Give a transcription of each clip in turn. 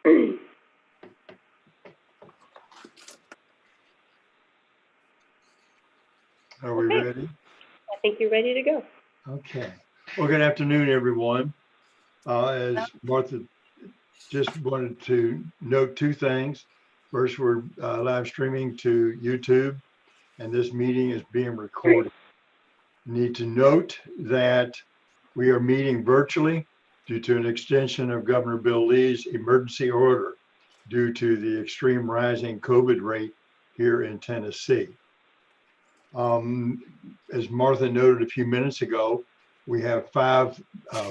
Are we Okay. ready? I think you're ready to go. Okay. Well, good afternoon, everyone. As Martha just wanted to note two things. First, we're live streaming to YouTube, and this meeting is being recorded. Need to note that we are meeting virtually due to an extension of Governor Bill Lee's emergency order due to the extreme rising COVID rate here in Tennessee. As Martha noted a few minutes ago, we have 5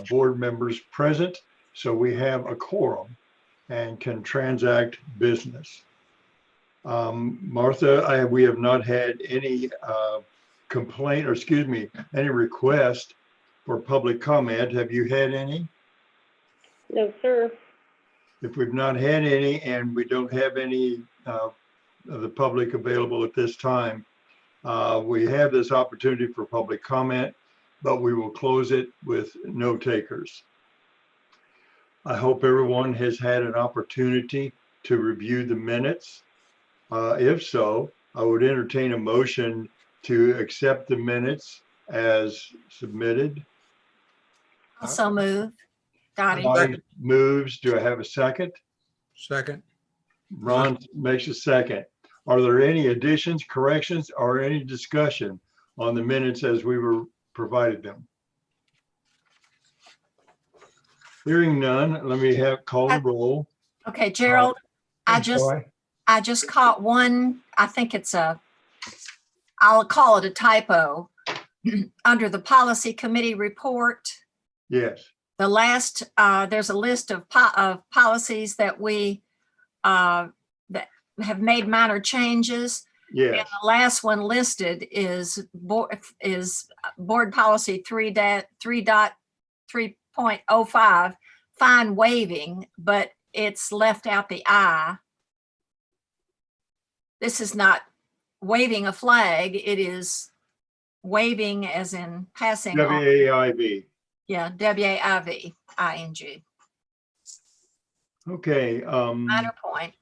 board members present, so we have a quorum and can transact business. Martha, we have not had any complaint, or excuse me, any request for public comment. Have you had any? No, sir. If we've not had any and we don't have any of the public available at this time, we have this opportunity for public comment, but we will close it with no takers. I hope everyone has had an opportunity to review the minutes. If so, I would entertain a motion to accept the minutes as submitted. Also move. Dottie. Ron moves. Do I have a second? Second. Ron makes a second. Are there any additions, corrections, or any discussion on the minutes as we were provided them? Hearing none, let me call the roll. Okay, Gerald, I Sorry. just caught one, I think I'll call it a typo. Under the policy committee report, Yes. the last, there's a list of policies that we that have made minor changes. Yes. And the last one listed is board policy 3.05, fine waiving, but it's left out the I. This is not waving a flag. It is waving as in passing on. WAIB. Yeah, WAIVING. Okay. Minor point.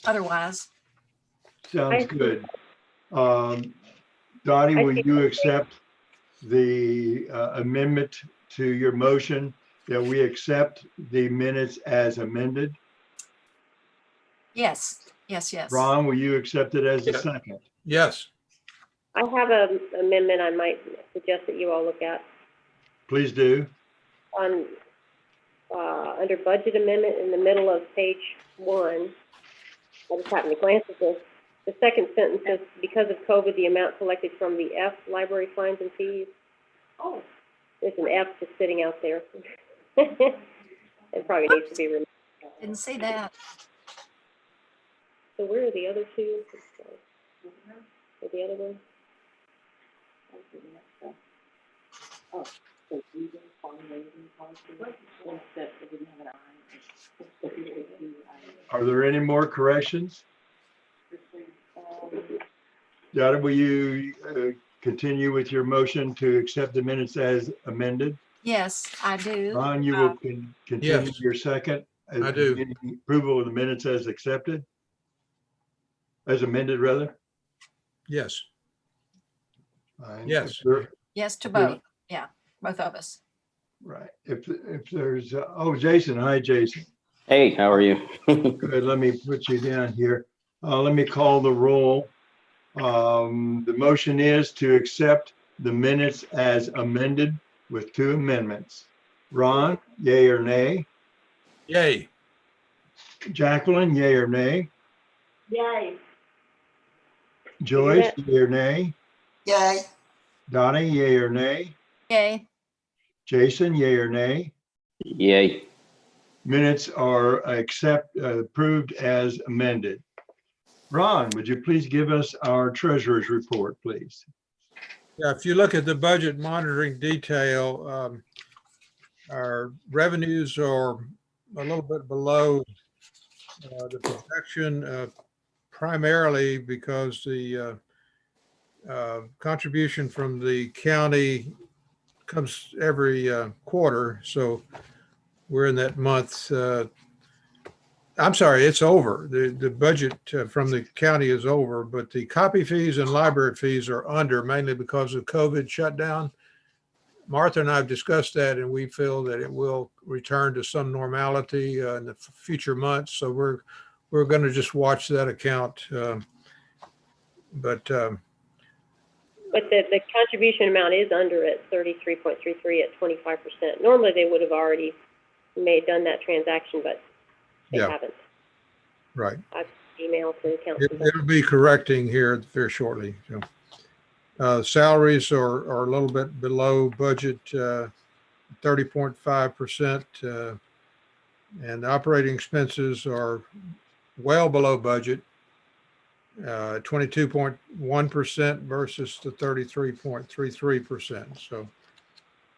Otherwise, Sounds good. Dottie, will you accept the amendment to your motion that we accept the minutes as amended? yes. Ron, will you accept it as a Yeah. second? Yes. I have an amendment I might suggest that you all look at Please do. on under budget amendment in the middle of page 1. I just happened to glance at this. The second sentence says, because of COVID, the amount collected from the F library fines and fees. Oh, there's an F just sitting out there. It probably needs to be removed. Didn't see that. So where are the other two? Or the other one? Are there any more corrections? Dottie, will you continue with your motion to accept the minutes as amended? Yes, I do. Ron, you will continue Yes. your second? I do. Any approval of the minutes as accepted? As amended, rather? Yes. Fine. Yes. If there- Yes to both. Yeah, both of us. Right. If there's, Jason, hi, Jason. Hey, how are you? Good, let me put you down here. Let me call the roll. The motion is to accept the minutes as amended with 2 amendments. Ron, yay or nay? Yay. Jacqueline, yay or nay? Yay. Joyce, yay or nay? Yay. Donnie, yay or nay? Yay. Jason, yay or nay? Yay. Minutes are approved as amended. Ron, would you please give us our treasurer's report, please? Yeah, if you look at the budget monitoring detail, our revenues are a little bit below the projection, primarily because the contribution from the county comes every quarter. So we're in that month I'm sorry, it's over. The budget from the county is over, but the copy fees and library fees are under, mainly because of COVID shutdown. Martha and I have discussed that, and we feel that it will return to some normality in the future months. So we're going to just watch that account. But But the contribution amount is under at 33.33 at 25%. Normally, they would have already done that transaction, but they Yeah. haven't. right, I've emailed to the council. it'll be correcting here very shortly. So, salaries are a little bit below budget, 30.5%, and the operating expenses are well below budget, 22.1% versus the 33.33%. So,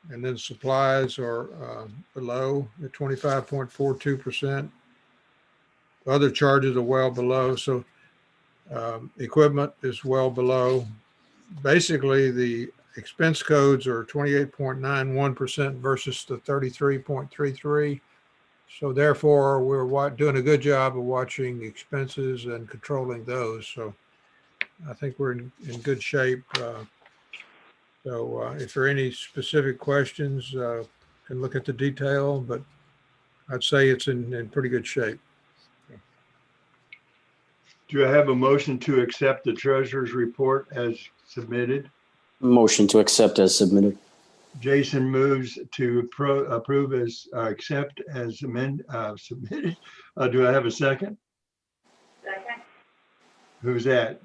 and then supplies are below at 25.42%. Other charges are well below. So, equipment is well below. Basically, the expense codes are 28.91% versus the 33.33. So therefore, we're doing a good job of watching expenses and controlling those. So I think we're in good shape. So if there are any specific questions, can look at the detail, but I'd say it's in pretty good shape. Do I have a motion to accept the treasurer's report as submitted? Motion to accept as submitted. Jason moves to approve as, accept as submitted. Do I have a second? Second. Who's that?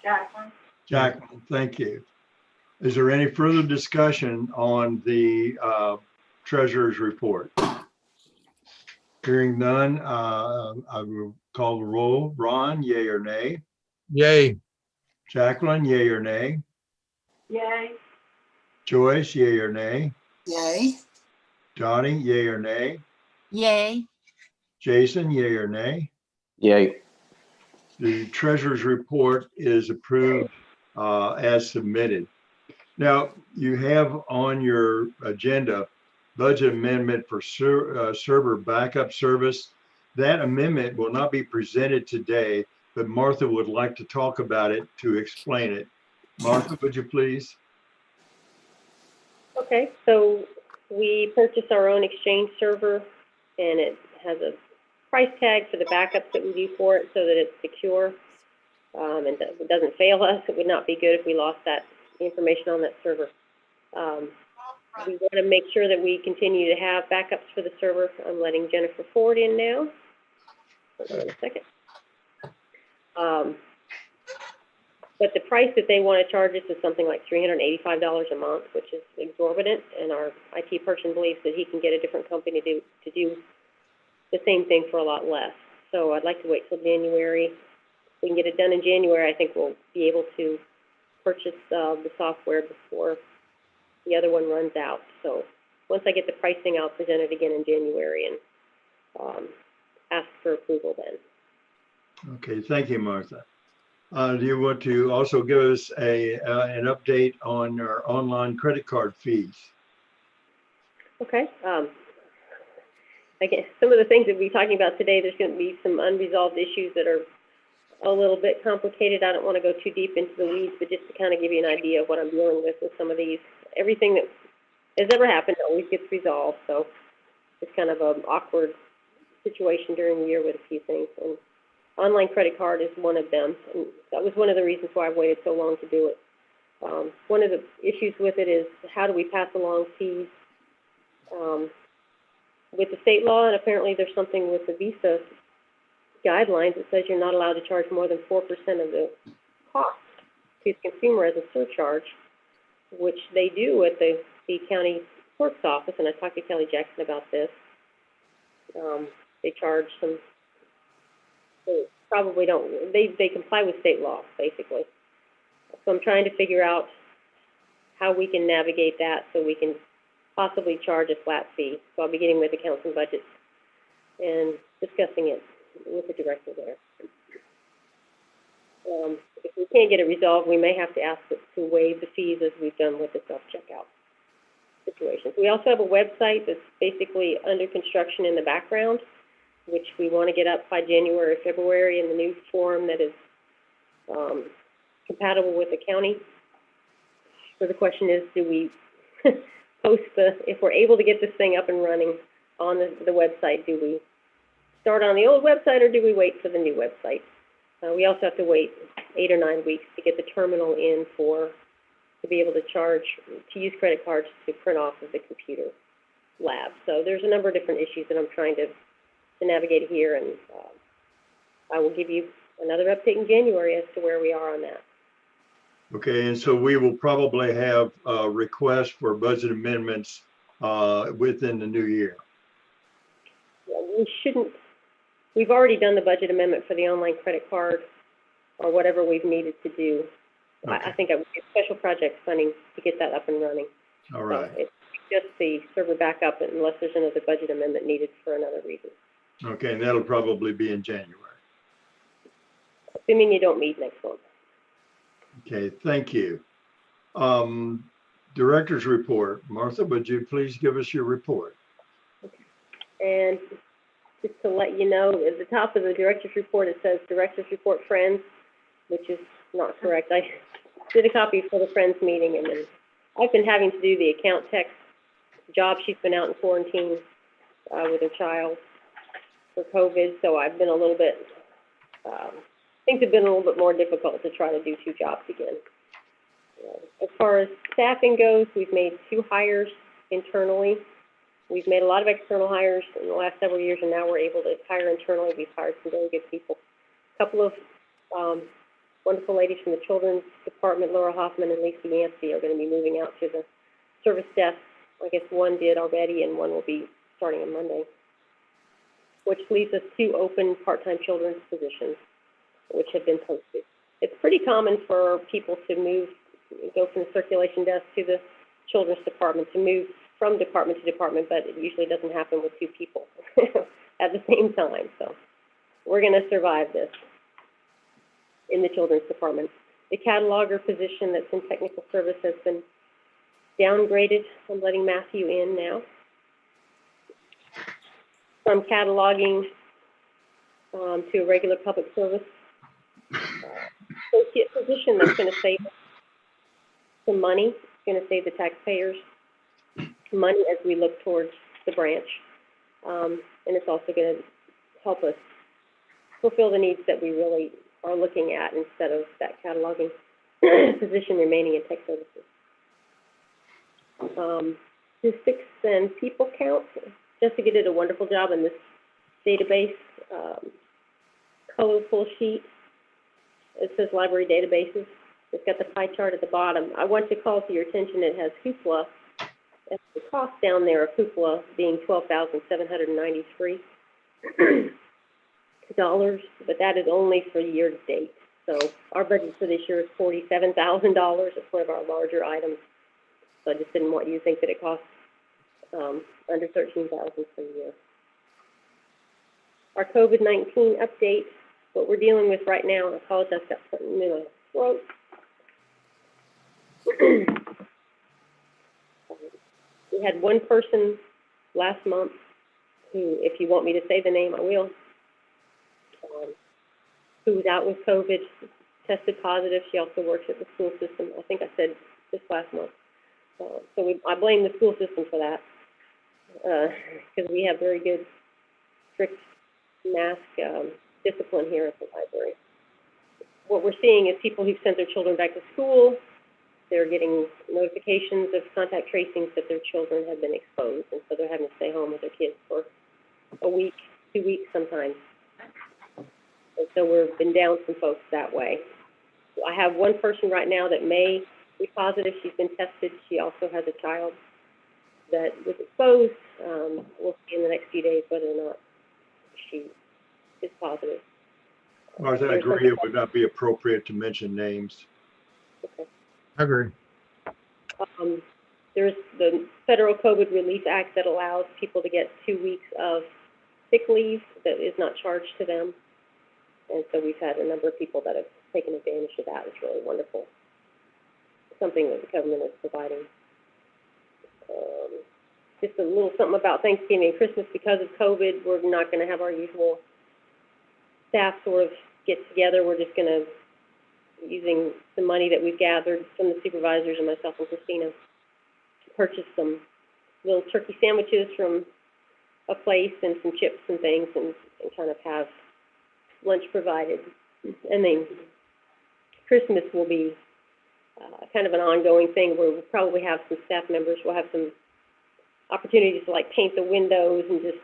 Jacqueline. Jacqueline, thank you. Is there any further discussion on the treasurer's report? Hearing none, I will call the roll. Ron, yay or nay? Yay. Jacqueline, yay or nay? Yay. Joyce, yay or nay? Yay. Donnie, yay or nay? Yay. Jason, yay or nay? Yay. The treasurer's report is approved as submitted. Now, you have on your agenda budget amendment for server backup service. That amendment will not be presented today, but Martha would like to talk about it to explain it. Martha, would you please? Okay, so we purchased our own Exchange server, and it has a price tag for the backups that we do for it so that it's secure and it doesn't fail us. It would not be good if we lost that information on that server. We want to make sure that we continue to have backups for the server. I'm letting Jennifer Ford in now. Hold on a second. But the price that they want to charge us is something like $385 a month, which is exorbitant. And our IT person believes that he can get a different company to do the same thing for a lot less. So I'd like to wait till January. If we can get it done in January, I think we'll be able to purchase the software before the other one runs out. So once I get the pricing, I'll present it again in January and ask for approval then. Okay, thank you, Martha. Do you want to also give us an update on our online credit card fees? Okay. Again, some of the things that we're talking about today, there's going to be some unresolved issues that are a little bit complicated. I don't want to go too deep into the weeds, but just to kind of give you an idea of what I'm dealing with some of these. Everything that has ever happened always gets resolved, so it's kind of an awkward situation during the year with a few things. And online credit card is one of them, and that was one of the reasons why I waited so long to do it. One of the issues with it is how do we pass along fees with the state law, and apparently there's something with the Visa guidelines that says you're not allowed to charge more than 4% of the cost to the consumer as a surcharge, which they do at the county clerk's office, and I talked to Kelly Jackson about this. They charge some, they probably don't, they comply with state law, basically. So I'm trying to figure out how we can navigate that so we can possibly charge a flat fee. So I'll be getting with accounts and budgets and discussing it with the director there. If we can't get it resolved, we may have to ask it to waive the fees as we've done with the self-checkout situations. We also have a website that's basically under construction in the background. which we want to get up by January or February in the new form that is compatible with the county. So the question is, do we post if we're able to get this thing up and running on the website, do we start on the old website or do we wait for the new website? We also have to wait 8 or 9 weeks to get the terminal in to be able to use credit cards to print off of the computer lab. So there's a number of different issues that I'm trying to navigate here, and I will give you another update in January as to where we are on that. Okay, and so we will probably have a request for budget amendments within the new year. Yeah, we've already done the budget amendment for the online credit card or whatever we've needed to do. Okay. I think I would get special project funding to get that up and running. All right. So it's just the server backup unless there's another budget amendment needed for another reason. Okay, and that'll probably be in January. Assuming you don't meet next month. Okay, thank you. Director's report. Martha, would you please give us your report? And just to let you know, at the top of the director's report, it says Director's Report Friends, which is not correct. I did a copy for the Friends meeting, and then I've been having to do the account tech's job. She's been out in quarantine with her child for COVID, so I've been a little bit, things have been a little bit more difficult to try to do 2 jobs again. As far as staffing goes, we've made 2 hires internally. We've made a lot of external hires in the last several years, and now we're able to hire internally. We've hired some very good people. A couple of wonderful ladies from the Children's Department, Laura Hoffman and Lisa Yancey, are going to be moving out to the service desk. I guess one did already, and one will be starting on Monday, which leaves us 2 open part-time children's positions, which have been posted. It's pretty common for people to go from the circulation desk to the Children's Department, to move from department to department, but it usually doesn't happen with 2 people at the same time. So we're going to survive this in the Children's Department. The cataloger position that's in technical service has been downgraded. I'm letting Matthew in now. From cataloging to a regular public service associate position that's going to save some money. It's going to save the taxpayers money as we look towards the branch. And it's also going to help us fulfill the needs that we really are looking at instead of that cataloging position remaining in tech services. Statistics and people count. Jessica did a wonderful job in this database, colorful sheet. It says library databases. It's got the pie chart at the bottom. I want to call to your attention, it has Hoopla. That's the cost down there of Hoopla being $12,793, but that is only for year to date. So our budget for this year is $47,000. It's one of our larger items. So I just didn't want you to think that it costs under $13,000 per year. Our COVID-19 update, what we're dealing with right now, I apologize, I've got something in my throat. We had one person last month who, if you want me to say the name, I will, who was out with COVID, tested positive. She also works at the school system. I think I said this last month. I blame the school system for that because we have very good, strict mask discipline here at the library. What we're seeing is people who've sent their children back to school, they're getting notifications of contact tracings that their children have been exposed, and so they're having to stay home with their kids for a week, 2 weeks sometimes. And so we've been down some folks that way. I have one person right now that may be positive. She's been tested. She also has a child that was exposed. We'll see in the next few days whether or not she is positive. Martha, I agree it would not be appropriate to mention names. Okay. I agree. There's the Federal COVID Relief Act that allows people to get 2 weeks of sick leave that is not charged to them. And so we've had a number of people that have taken advantage of that. It's really wonderful. Something that the government is providing. just a little something about Thanksgiving and Christmas. Because of COVID, we're not gonna have our usual staff sort of get together. We're just gonna, using the money that we've gathered from the supervisors and myself and Christina, to purchase some little turkey sandwiches from a place and some chips and things, and kind of have lunch provided. And then Christmas will be kind of an ongoing thing where we'll probably have some staff members, we'll have some opportunities to like paint the windows and just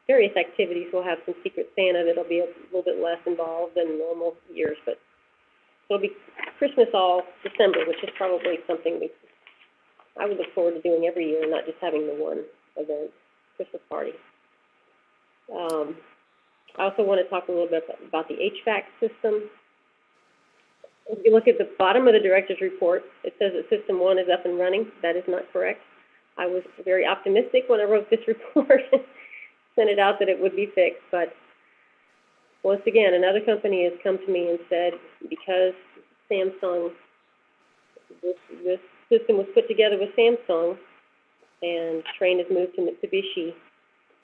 various activities. We'll have some Secret Santa that'll be a little bit less involved than normal years, but it'll be Christmas all December, which is probably something I would look forward to doing every year, not just having the one event, Christmas party. I also want to talk a little bit about the HVAC system. If you look at the bottom of the director's report, it says that System 1 is up and running. That is not correct. I was very optimistic when I wrote this report, sent it out that it would be fixed, but once again, another company has come to me and said, because Samsung, this system was put together with Samsung, and Trane has moved to Mitsubishi,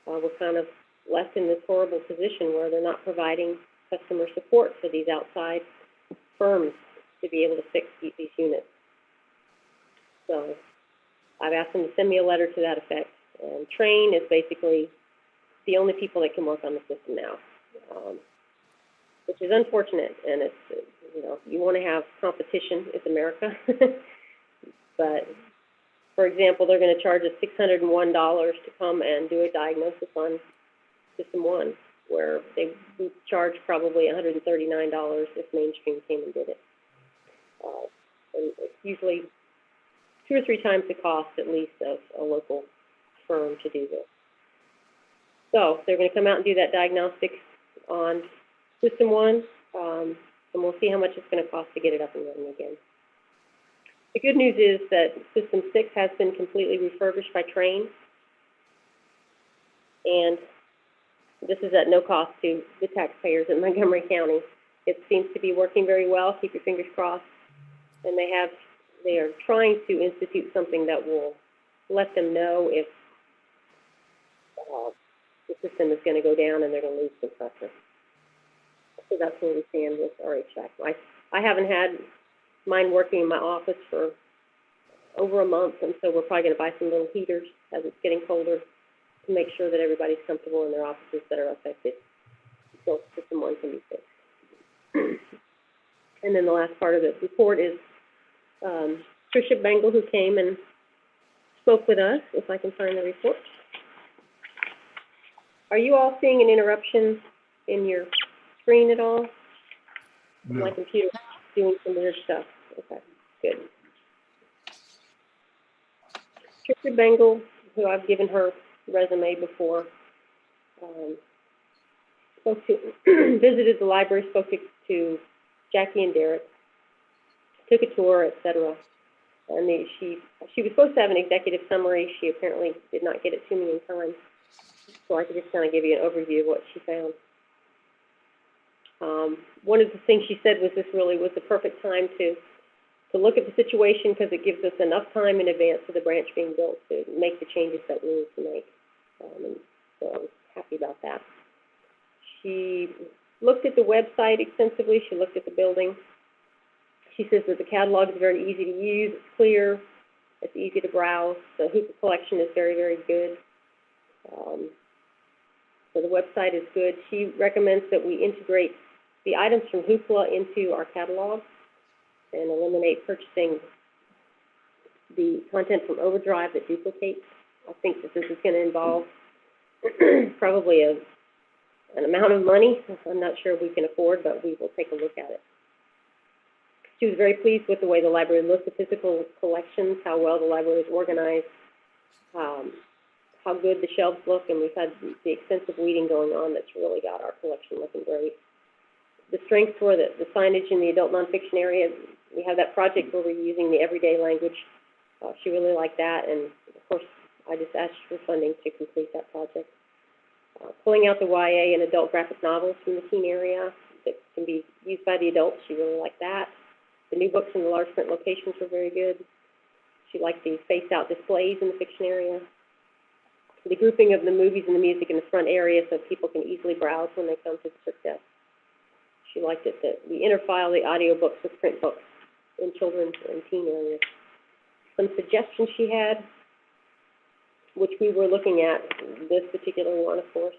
we're kind of left in this horrible position where they're not providing customer support for these outside firms to be able to fix these units. So I've asked them to send me a letter to that effect. And Trane is basically the only people that can work on the system now, which is unfortunate. And it's, you know, you want to have competition. It's America. But, for example, they're going to charge us $601 to come and do a diagnosis on System 1, where they would charge probably $139 if Mainstream came and did it. And it's usually 2 or 3 times the cost, at least, of a local firm to do this. So they're going to come out and do that diagnostic on System 1, and we'll see how much it's going to cost to get it up and running again. The good news is that System 6 has been completely refurbished by Trane, and this is at no cost to the taxpayers in Montgomery County. It seems to be working very well. Keep your fingers crossed. And they are trying to institute something that will let them know if the system is going to go down and they're going to lose some pressure. So that's where we stand with our HVAC. I haven't had mine working in my office for over a month, and so we're probably going to buy some little heaters as it's getting colder to make sure that everybody's comfortable in their offices that are affected until System 1 can be fixed. And then the last part of the report is Tricia Bengal, who came and spoke with us, if I can find the report. Are you all seeing an interruption in your screen at all? No. My computer's doing some weird stuff. Okay, good. Tricia Bengal, who I've given her resume before, visited the library, spoke to Jackie and Derek, took a tour, etc. And she was supposed to have an executive summary. She apparently did not get it to me in time, so I could just kind of give you an overview of what she found. One of the things she said was this really was the perfect time to look at the situation, because it gives us enough time in advance of the branch being built to make the changes that we need to make. And so I was happy about that. She looked at the website extensively. She looked at the building. She says that the catalog is very easy to use. It's clear. It's easy to browse. The Hoopla collection is very, very good. So the website is good. She recommends that we integrate the items from Hoopla into our catalog and eliminate purchasing the content from Overdrive that duplicates. I think that this is going to involve probably an amount of money I'm not sure we can afford, but we will take a look at it. She was very pleased with the way the library looks, the physical collections, how well the library is organized, how good the shelves look, and we've had the extensive weeding going on that's really got our collection looking great. The strengths were the signage in the adult nonfiction area. We have that project where we're using the everyday language. She really liked that, and of course, I just asked for funding to complete that project. Pulling out the YA and adult graphic novels from the teen area that can be used by the adults, she really liked that. The new books in the large print locations were very good. She liked the spaced out displays in the fiction area. the grouping of the movies and the music in the front area so people can easily browse when they come to the circ desk. She liked it that we interfile the audiobooks with print books in children's and teen areas. Some suggestions she had, which we were looking at, this particular one, of course,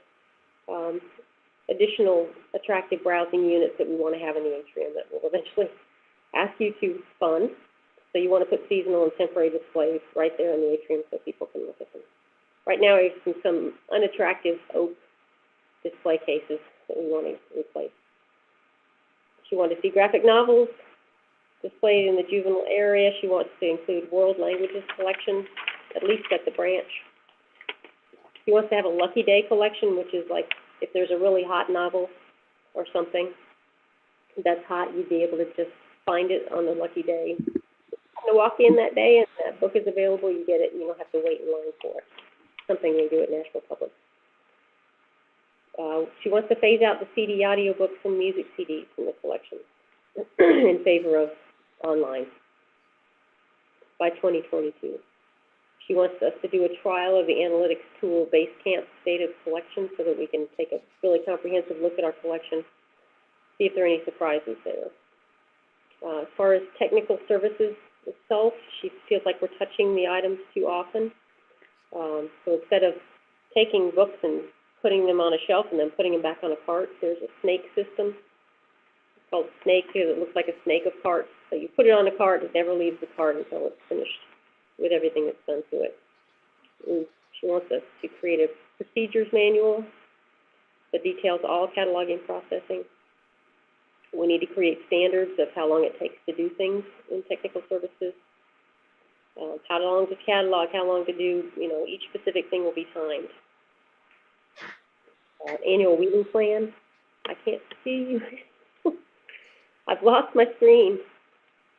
additional attractive browsing units that we want to have in the atrium that will eventually ask you to fund. So you want to put seasonal and temporary displays right there in the atrium so people can look at them. Right now, we have some unattractive oak display cases that we want to replace. She wanted to see graphic novels displayed in the juvenile area. She wants to include world languages collection, at least at the branch. She wants to have a Lucky Day collection, which is like if there's a really hot novel or something that's hot, you'd be able to just find it on the Lucky Day. You walk in that day and that book is available, you get it, and you don't have to wait in line for it. Something they do at National Public. She wants to phase out the CD audiobooks and music CDs from the collection in favor of online by 2022. She wants us to do a trial of the analytics tool Basecamp State of Collection so that we can take a really comprehensive look at our collection, see if there are any surprises there. As far as technical services itself, she feels like we're touching the items too often. So instead of taking books and putting them on a shelf and then putting them back on a cart, there's a snake system. It's called Snake here that looks like a snake of carts. So you put it on a cart, it never leaves the cart until it's finished with everything that's done to it. And she wants us to create a procedures manual that details all cataloging processing. We need to create standards of how long it takes to do things in technical services. How long to catalog, how long to do, each specific thing will be timed. Annual weeding plan. I can't see you. I've lost my screen.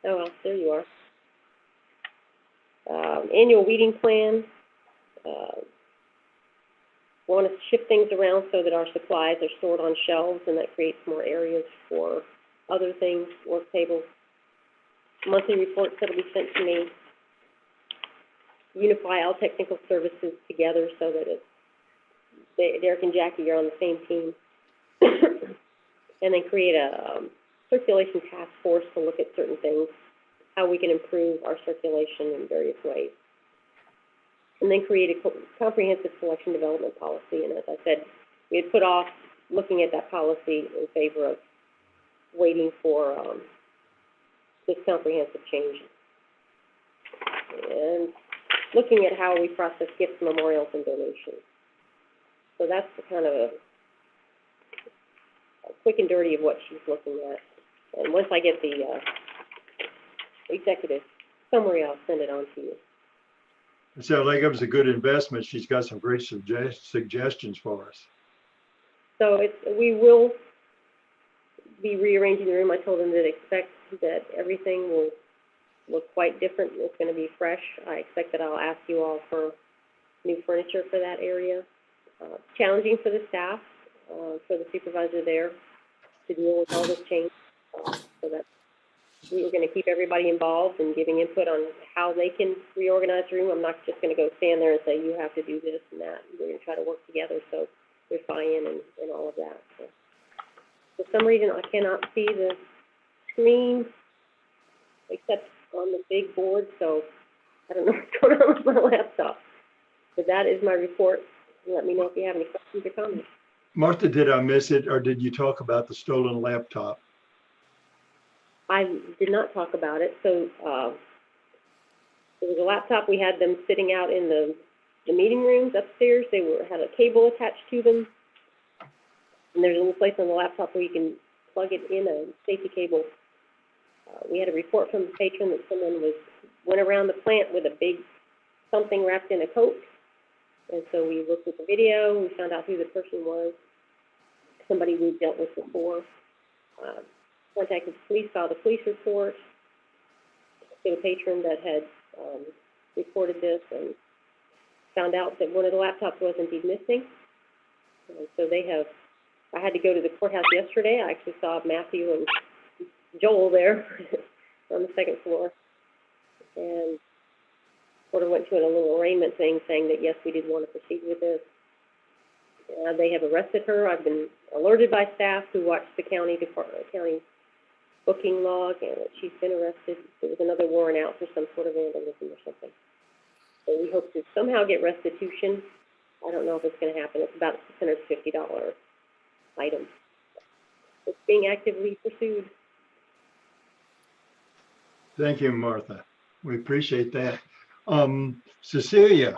Oh, well, there you are. Annual weeding plan. Want to shift things around so that our supplies are stored on shelves, and that creates more areas for other things, work tables. Monthly reports that will be sent to me. Unify all technical services together so that Derek and Jackie are on the same team. And then create a circulation task force to look at certain things, how we can improve our circulation in various ways. And then create a comprehensive collection development policy. And as I said, we had put off looking at that policy in favor of waiting for this comprehensive change. And looking at how we process gifts, memorials, and donations. So that's the kind of a quick and dirty of what she's looking at. And once I get the executive summary, I'll send it on to you. It sounds like it was a good investment. She's got some great suggestions for us. So we will be rearranging the room. I told them to expect that everything will look quite different. It's going to be fresh. I expect that I'll ask you all for new furniture for that area. Challenging for the staff, for the supervisor there to deal with all this change. So that we were going to keep everybody involved and giving input on how they can reorganize the room. I'm not just going to go stand there and say, you have to do this and that. We're going to try to work together so there's buy-in and all of that. So, for some reason, I cannot see the screen except on the big board, so I don't know what's going on with my laptop. But that is my report. Let me know if you have any questions or comments. Martha, did I miss it, or did you talk about the stolen laptop? I did not talk about it. So there was a laptop. We had them sitting out in the meeting rooms upstairs. They had a cable attached to them. And there's a little place on the laptop where you can plug it in, a safety cable. We had a report from the patron that someone went around the plant with a big something wrapped in a coat. And so we looked at the video, we found out who the person was, somebody we've dealt with before. Contacted the police, filed a police report to a patron that had reported this and found out that one of the laptops was indeed missing. And so I had to go to the courthouse yesterday. I actually saw Matthew and Joel there on the second floor. And sort of went to a little arraignment thing saying that, yes, we did want to proceed with this. They have arrested her. I've been alerted by staff who watched the county booking log, and that she's been arrested. There was another warrant out for some sort of vandalism or something. So we hope to somehow get restitution. I don't know if it's going to happen. It's about a $650 item. It's being actively pursued. Thank you, Martha. We appreciate that. Cecilia,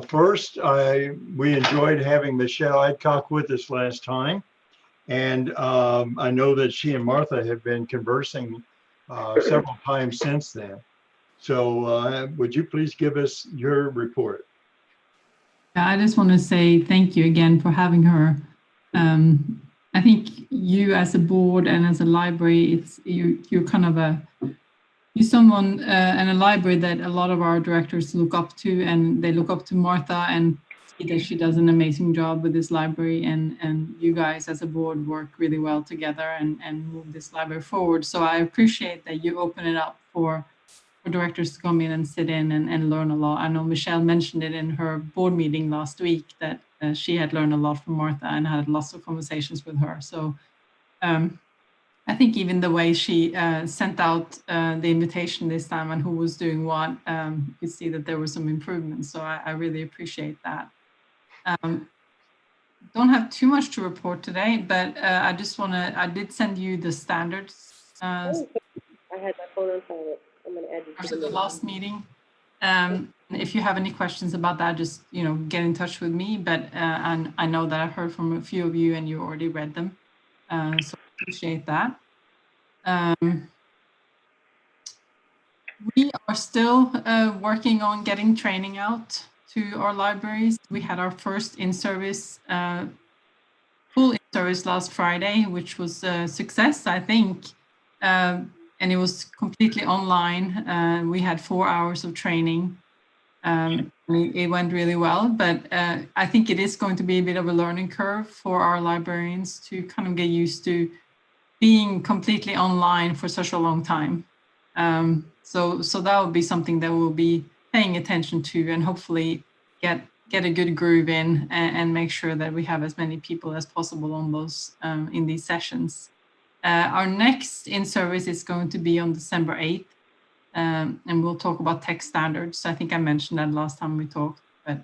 first, we enjoyed having Michelle Adcock with us last time. And I know that she and Martha have been conversing several times since then. So would you please give us your report? I just want to say thank you again for having her. I think you as a board and as a library, you're kind of you're someone in a library that a lot of our directors look up to, and they look up to Martha and see that she does an amazing job with this library, and you guys as a board work really well together and move this library forward. So I appreciate that you open it up for directors to come in and sit in and learn a lot. I know Michelle mentioned it in her board meeting last week that she had learned a lot from Martha and had lots of conversations with her. So I think even the way she sent out the invitation this time and who was doing what, you could see that there were some improvements. So I really appreciate that. Don't have too much to report today, but I did send you the standards. I had my phone on silent. I'm going to add you to After the list. last meeing. If you have any questions about that, just get in touch with me. But and I know that I've heard from a few of you and you already read them, so I appreciate that. We are still working on getting training out to our libraries. We had our first in-service, full in-service last Friday, which was a success, I think. And it was completely online. We had 4 hours of training. It went really well, but I think it is going to be a bit of a learning curve for our librarians to kind of get used to being completely online for such a long time. So that will be something that we'll be paying attention to, and hopefully get a good groove in and make sure that we have as many people as possible on those in these sessions. Our next in-service is going to be on December 8th, and we'll talk about tech standards. I think I mentioned that last time we talked, but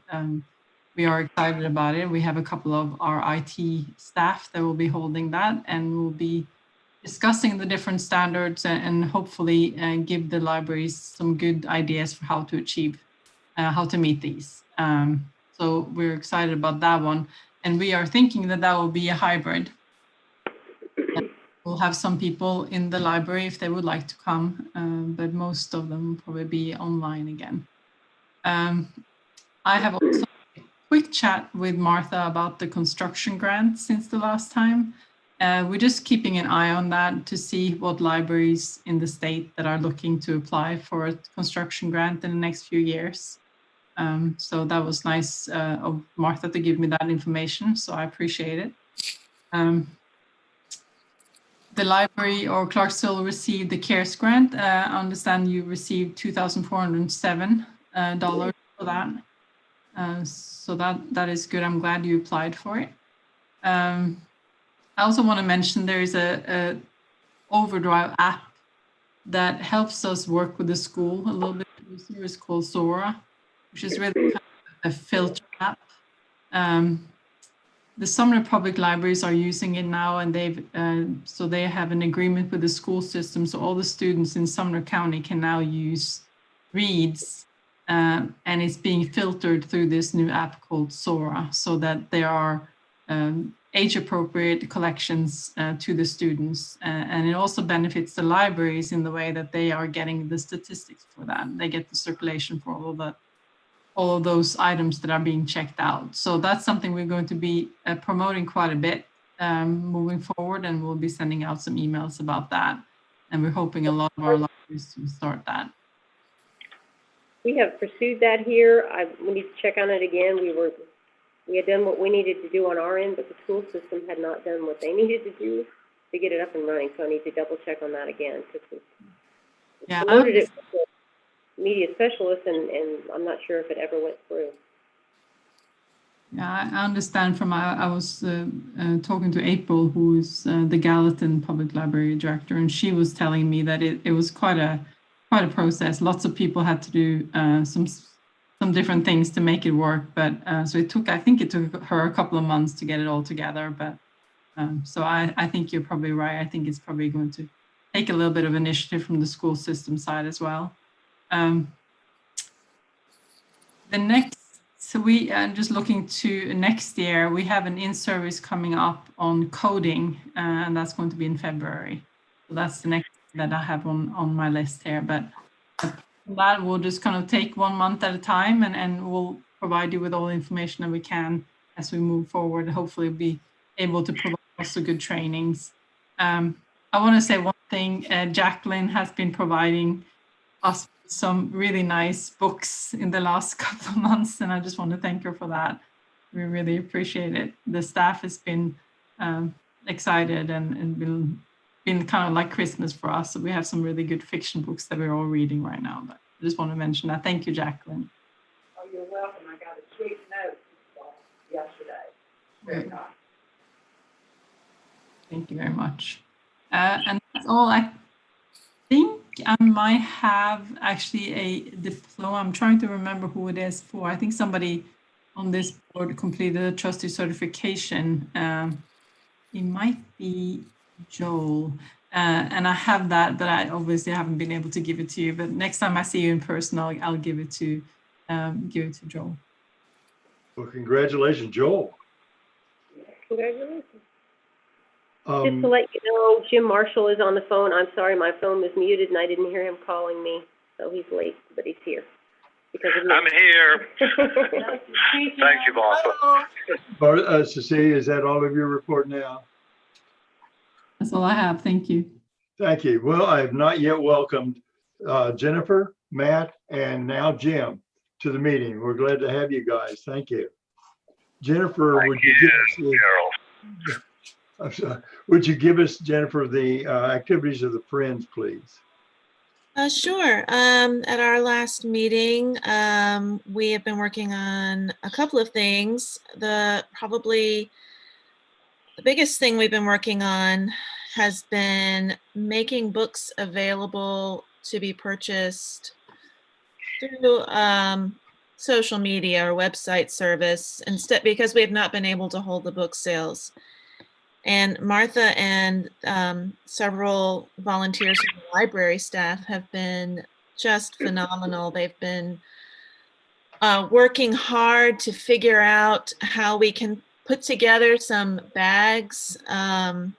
we are excited about it. We have a couple of our IT staff that will be holding that, and we'll be discussing the different standards and hopefully give the libraries some good ideas for how to achieve, how to meet these. So we're excited about that one. And we are thinking that will be a hybrid. We'll have some people in the library if they would like to come, but most of them will probably be online again. I have also a quick chat with Martha about the construction grant since the last time. We're just keeping an eye on that to see what libraries in the state that are looking to apply for a construction grant in the next few years. So that was nice of Martha to give me that information, so I appreciate it. The library or Clarksville received the CARES grant. I understand you received $2,407 for that. So that is good. I'm glad you applied for it. I also want to mention there is a Overdrive app that helps us work with the school a little bit. It's called Sora, which is really kind of a filter app. The Sumner Public Libraries are using it now, and so they have an agreement with the school system. So all the students in Sumner County can now use reads, and it's being filtered through this new app called Sora, so that there are age-appropriate collections to the students. And it also benefits the libraries in the way that they are getting the statistics for that. They get the circulation for all of those items that are being checked out. So that's something we're going to be promoting quite a bit moving forward, and we'll be sending out some emails about that. And we're hoping a lot of our libraries to start that. We have pursued that here. We need to check on it again. We had done what we needed to do on our end, but the school system had not done what they needed to do to get it up and running. So I need to double check on that again. Yeah, promoted it before. media specialist, and I'm not sure if it ever went through. Yeah, I understand from, I was talking to April, who is the Gallatin Public Library Director, and she was telling me that it was quite a process. Lots of people had to do some different things to make it work, but so I think it took her a couple of months to get it all together. But so I think you're probably right. I think it's probably going to take a little bit of initiative from the school system side as well. So we are just looking to next year. We have an in-service coming up on coding, and that's going to be in February. So that's the next that I have on my list here. But that will just kind of take 1 month at a time, and we'll provide you with all the information that we can as we move forward. Hopefully, we'll be able to provide also good trainings. I want to say one thing. Jacqueline has been providing us some really nice books in the last couple of months, and I just want to thank her for that. We really appreciate it. The staff has been excited and been kind of like Christmas for us. So we have some really good fiction books that we're all reading right now. But I just want to mention that. Thank you, Jacqueline. Oh, you're welcome. I got a sweet note yesterday. Very nice. Thank you very much. And that's all. I think I might have actually a diploma. I'm trying to remember who it is for. I think somebody on this board completed a trustee certification. It might be Joel. And I have that, but I obviously haven't been able to give it to you. But next time I see you in person, I'll give it to Joel. Well, congratulations, Joel. Congratulations. Just to let you know, Jim Marshall is on the phone. I'm sorry, my phone was muted and I didn't hear him calling me, so he's late, but he's here. Because of me. I'm here. Thank you, Martha. Cecilia, is that all of your report now? That's all I have. Thank you. Thank you. Well, I have not yet welcomed Jennifer, Matt, and now Jim to the meeting. We're glad to have you guys. Thank you. Jennifer, Thank would you give us Gerald. I'm sorry. Would you give us, Jennifer, the activities of the Friends, please? Sure. At our last meeting, we have been working on a couple of things. Probably the biggest thing we've been working on has been making books available to be purchased through social media or website service instead, because we have not been able to hold the book sales. And Martha and several volunteers from the library staff have been just phenomenal. They've been working hard to figure out how we can put together some bags. I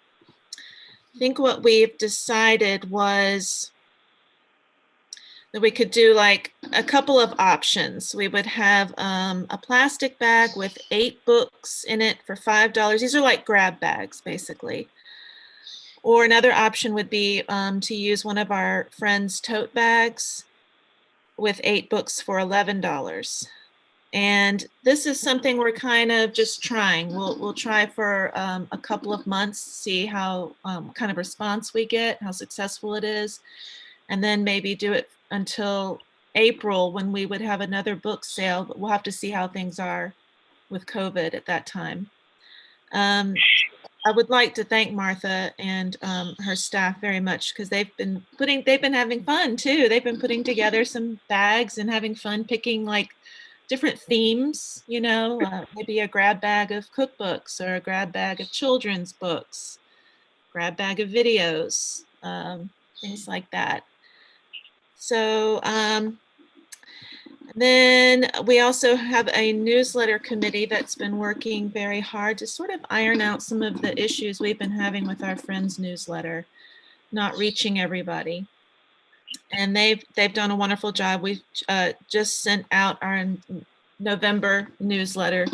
think what we've decided was that we could do like a couple of options. We would have a plastic bag with 8 books in it for $5. These are like grab bags, basically. Or another option would be to use one of our friends' tote bags with 8 books for $11. And this is something we're kind of just trying. We'll try for a couple of months, see how kind of response we get, how successful it is, and then maybe do it until April when we would have another book sale, but we'll have to see how things are with COVID at that time. I would like to thank Martha and her staff very much, because they've been having fun too. They've been putting together some bags and having fun picking like different themes, you know, maybe a grab bag of cookbooks or a grab bag of children's books, grab bag of videos, things like that. So then we also have a newsletter committee that's been working very hard to sort of iron out some of the issues we've been having with our Friends newsletter, not reaching everybody. And they've done a wonderful job. We've just sent out our November newsletter,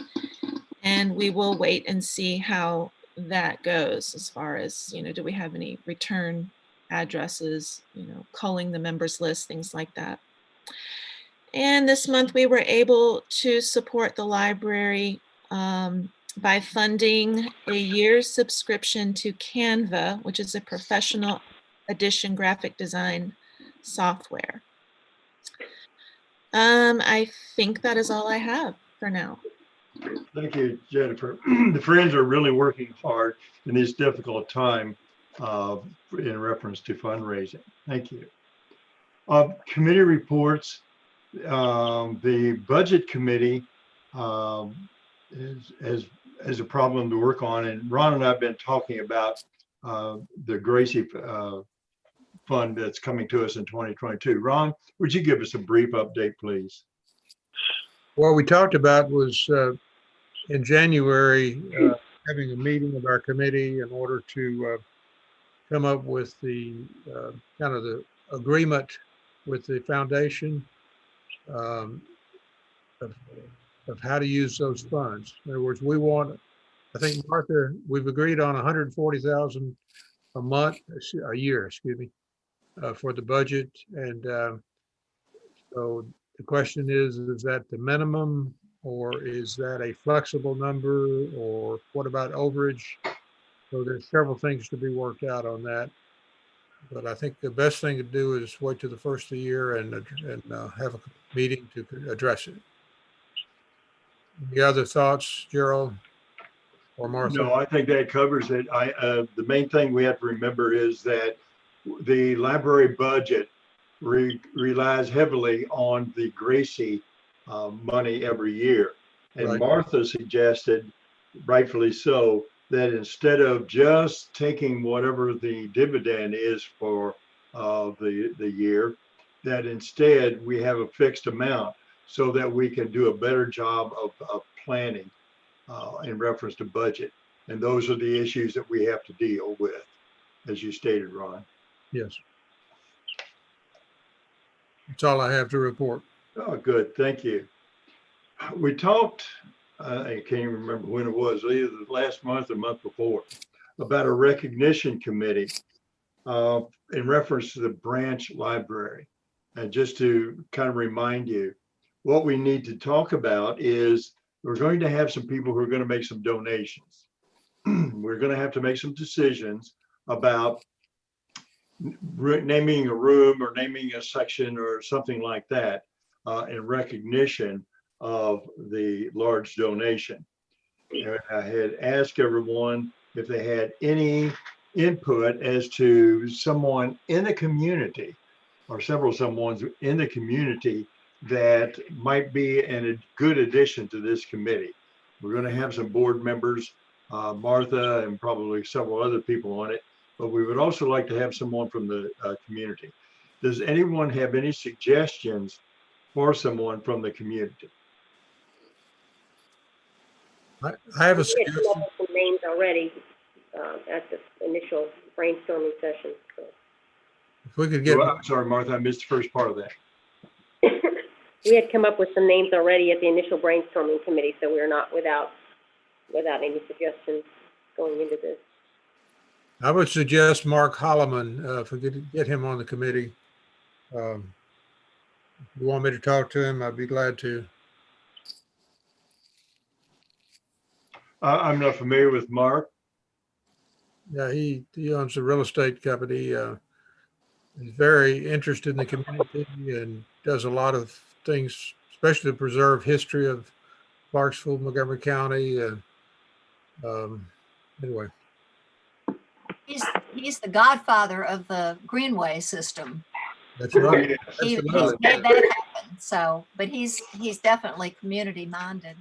and we will wait and see how that goes as far as, you know, do we have any return addresses, you know, culling the members list, things like that. And this month we were able to support the library by funding a year's subscription to Canva, which is a professional edition graphic design software. I think that is all I have for now. Thank you, Jennifer. The Friends are really working hard in this difficult time in reference to fundraising. Thank you. Committee reports. The Budget Committee is a problem to work on, and Ron and I have been talking about the Gracie fund that's coming to us in 2022. Ron, would you give us a brief update, please? What we talked about was in January, having a meeting of our committee in order to come up with the kind of the agreement with the foundation of how to use those funds. In other words, we want, I think, Martha, we've agreed on 140,000 a year, excuse me, for the budget. And so the question is that the minimum, or is that a flexible number, or what about overage? So there's several things to be worked out on that. But I think the best thing to do is wait till the first of the year and have a meeting to address it. Any other thoughts, Gerald or Martha? No, I think that covers it. The main thing we have to remember is that the library budget relies heavily on the Gracie money every year. And Right. Martha suggested, rightfully so, that instead of just taking whatever the dividend is for the year, that instead we have a fixed amount so that we can do a better job of planning in reference to budget. And those are the issues that we have to deal with, as you stated, Ron. Yes. That's all I have to report. Oh, good. Thank you. We talked, I can't even remember when it was, either last month or month before, about a recognition committee in reference to the branch library. And just to kind of remind you, what we need to talk about is we're going to have some people who are going to make some donations. We're going to have to make some decisions about naming a room or naming a section or something like that in recognition of the large donation. And I had asked everyone if they had any input as to someone in the community or several someones in the community that might be a good addition to this committee. We're going to have some board members, Martha and probably several other people on it, but we would also like to have someone from the community. Does anyone have any suggestions for someone from the community? I have a We had come suggestion. up with some names already at the initial brainstorming session. So. If we could get, Well, I'm sorry, Martha, I missed the first part of that. We had come up with some names already at the initial brainstorming committee, so we're not without any suggestions going into this. I would suggest Mark Holloman, if we could get him on the committee. If you want me to talk to him, I'd be glad to. I'm not familiar with Mark. Yeah, he owns a real estate company. He's very interested in the community and does a lot of things, especially to preserve history of Clarksville-Montgomery County. Anyway. He's the godfather of the Greenway system. That's right. He's made that happen. So, but he's definitely community minded.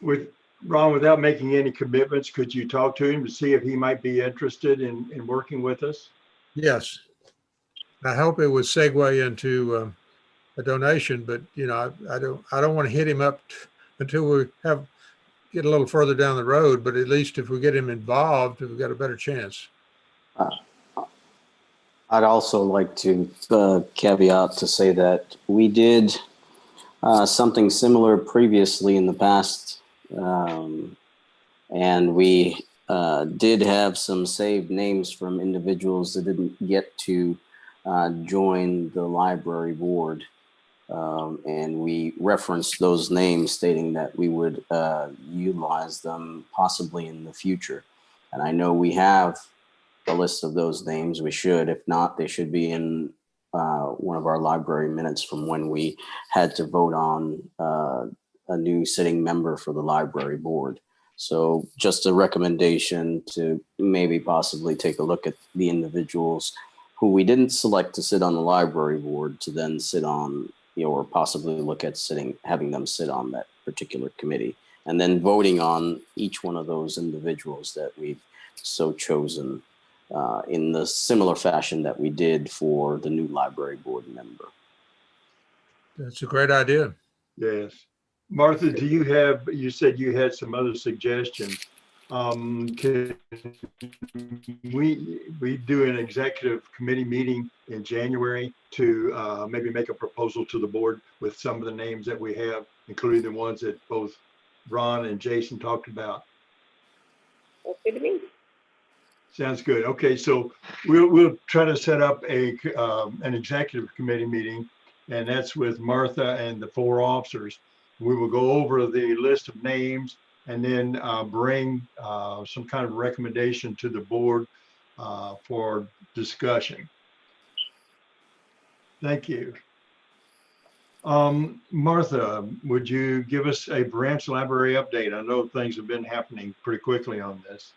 With Ron, without making any commitments, could you talk to him to see if he might be interested in working with us? Yes. I hope it would segue into a donation, but you know, I don't want to hit him up until we get a little further down the road, but at least if we get him involved, we've got a better chance. I'd also like to caveat to say that we did something similar previously in the past, and we did have some saved names from individuals that didn't get to join the library board. And we referenced those names stating that we would utilize them possibly in the future. And I know we have a list of those names. We should. If not, they should be in one of our library minutes from when we had to vote on a new sitting member for the library board. So just a recommendation to maybe possibly take a look at the individuals who we didn't select to sit on the library board to then sit on, or possibly look at having them sit on that particular committee, and then voting on each one of those individuals that we've so chosen in the similar fashion that we did for the new library board member. That's a great idea. Yes. Martha, you said you had some other suggestions. Can we do an executive committee meeting in January to maybe make a proposal to the board with some of the names that we have, including the ones that both Ron and Jason talked about? That's good to me. Sounds good. Okay, so we'll try to set up an executive committee meeting, and that's with Martha and the 4 officers. We will go over the list of names and then bring some kind of recommendation to the board for discussion. Thank you. Martha, would you give us a branch library update? I know things have been happening pretty quickly on this.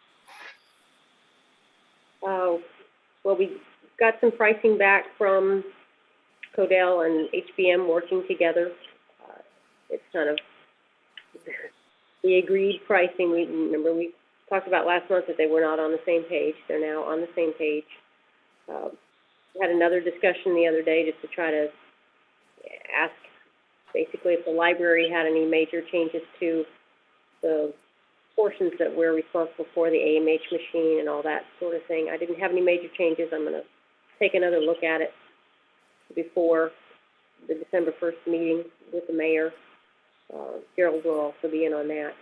Well, we got some pricing back from Codell and HBM working together. It's kind of the agreed pricing. We talked about last month that they were not on the same page. They're now on the same page. We had another discussion the other day just to try to ask basically if the library had any major changes to the portions that we're responsible for, the AMH machine and all that sort of thing. I didn't have any major changes. I'm going to take another look at it before the December 1st meeting with the mayor. Gerald will also be in on that,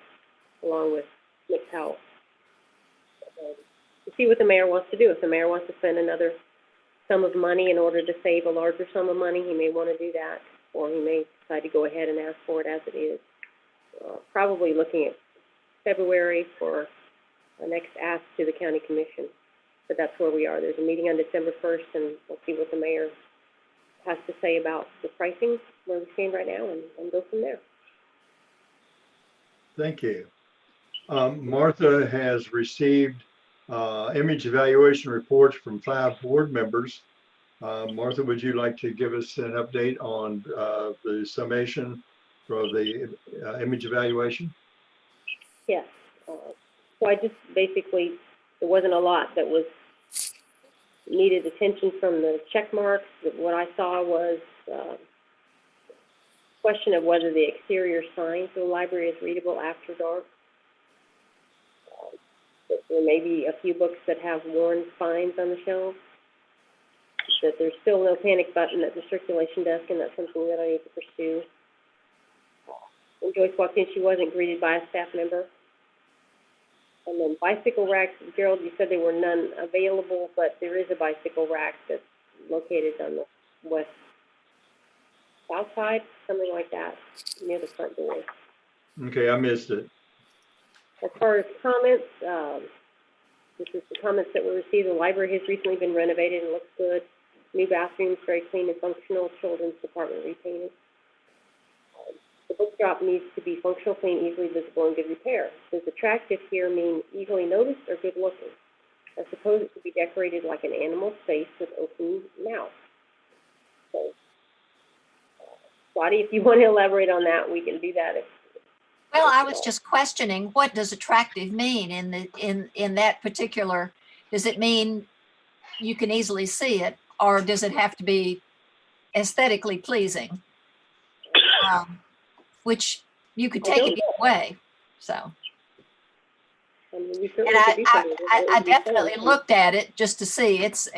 along with Nick Powell. To see what the mayor wants to do. If the mayor wants to spend another sum of money in order to save a larger sum of money, he may want to do that, or he may decide to go ahead and ask for it as it is. Probably looking at February for our next ask to the county commission. But that's where we are. There's a meeting on December 1st, and we'll see what the mayor has to say about the pricing, where we stand right now, and go from there. Thank you. Martha has received image evaluation reports from 5 board members. Martha, would you like to give us an update on the summation for the image evaluation? Yes. So I just basically, there wasn't a lot that was needed attention from the check marks. What I saw was question of whether the exterior sign for the library is readable after dark. There may be a few books that have worn spines on the shelves. That there's still no panic button at the circulation desk, and that's something that I need to pursue. When Joyce walked in, she wasn't greeted by a staff member. And then bicycle racks, Gerald, you said there were none available, but there is a bicycle rack that's located on the south side, something like that, near the front door. Okay, I missed it. As far as comments, this is the comments that were received. The library has recently been renovated and looks good. New bathrooms, very clean and functional. Children's department repainted. The book drop needs to be functional, clean, easily visible, and good repair. Does attractive here mean easily noticed or good looking? I suppose it could be decorated like an animal face with open mouth. So, Lottie, if you want to elaborate on that, we can do that. Well, I was just questioning, what does attractive mean in that particular, does it mean you can easily see it, or does it have to be aesthetically pleasing? Which you could take it either way, so. And I definitely looked at it just to see, it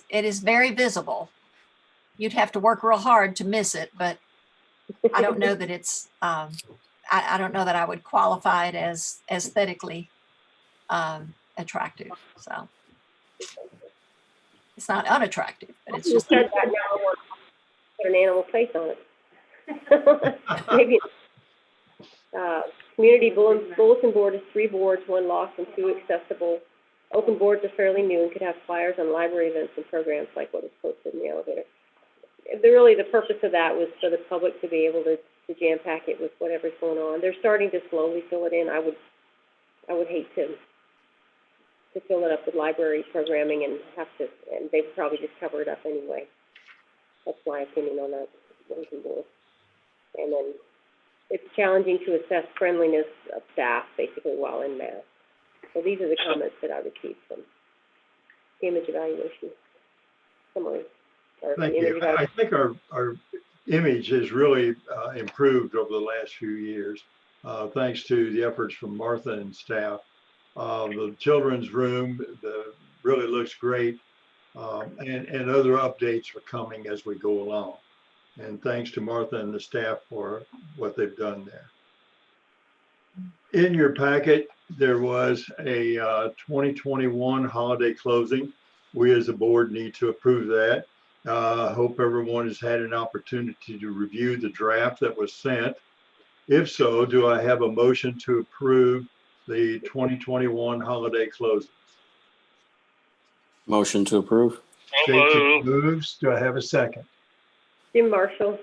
is very visible. You'd have to work real hard to miss it, but I don't know that it's, I don't know that I would qualify it as aesthetically attractive, so. It's not unattractive, but it's just. You said that, now I want to put an animal face on it. Maybe. Community bulletin board is 3 boards, 1 locked and 2 accessible. Open boards are fairly new and could have flyers on library events and programs like what is posted in the elevator. really the purpose of that was for the public to be able to jam pack it with whatever's going on. They're starting to slowly fill it in. I would hate to fill it up with library programming and they would probably just cover it up anyway. That's my opinion on that. And then it's challenging to assess friendliness of staff basically while in mass. So these are the comments that I received from the image evaluation summary. Thank you. I think our image has really improved over the last few years, thanks to the efforts from Martha and staff. The children's room really looks great, and other updates are coming as we go along. And thanks to Martha and the staff for what they've done there. In your packet, there was a 2021 holiday closing. We as a board need to approve that. I hope everyone has had an opportunity to review the draft that was sent. If so, do I have a motion to approve the 2021 holiday closings? Motion to approve. Stacy moves. Do I have a second? Jim Marshall.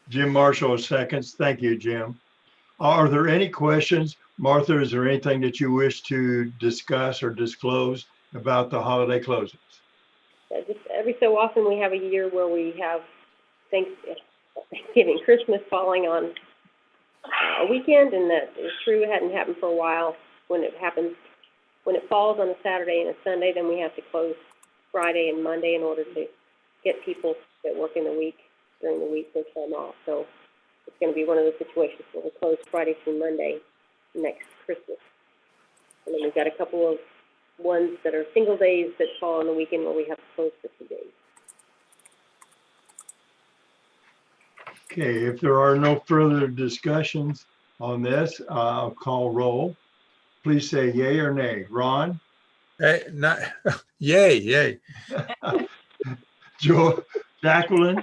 Jim Marshall seconds. Thank you, Jim. Are there any questions? Martha, is there anything that you wish to discuss or disclose about the holiday closings? Just every so often we have a year where we have Thanksgiving, Christmas falling on a weekend, and that is true. It hadn't happened for a while. When it happens, when it falls on a Saturday and a Sunday, then we have to close Friday and Monday in order to get people that work in the week during the week their time off. So it's going to be one of those situations where we close Friday through Monday next Christmas. And then we've got a couple of ones that are single days that fall on the weekend where we have to close for 2 days. Okay, if there are no further discussions on this, I'll call roll. Please say yay or nay. Ron? Hey, yay, yay. Jacqueline?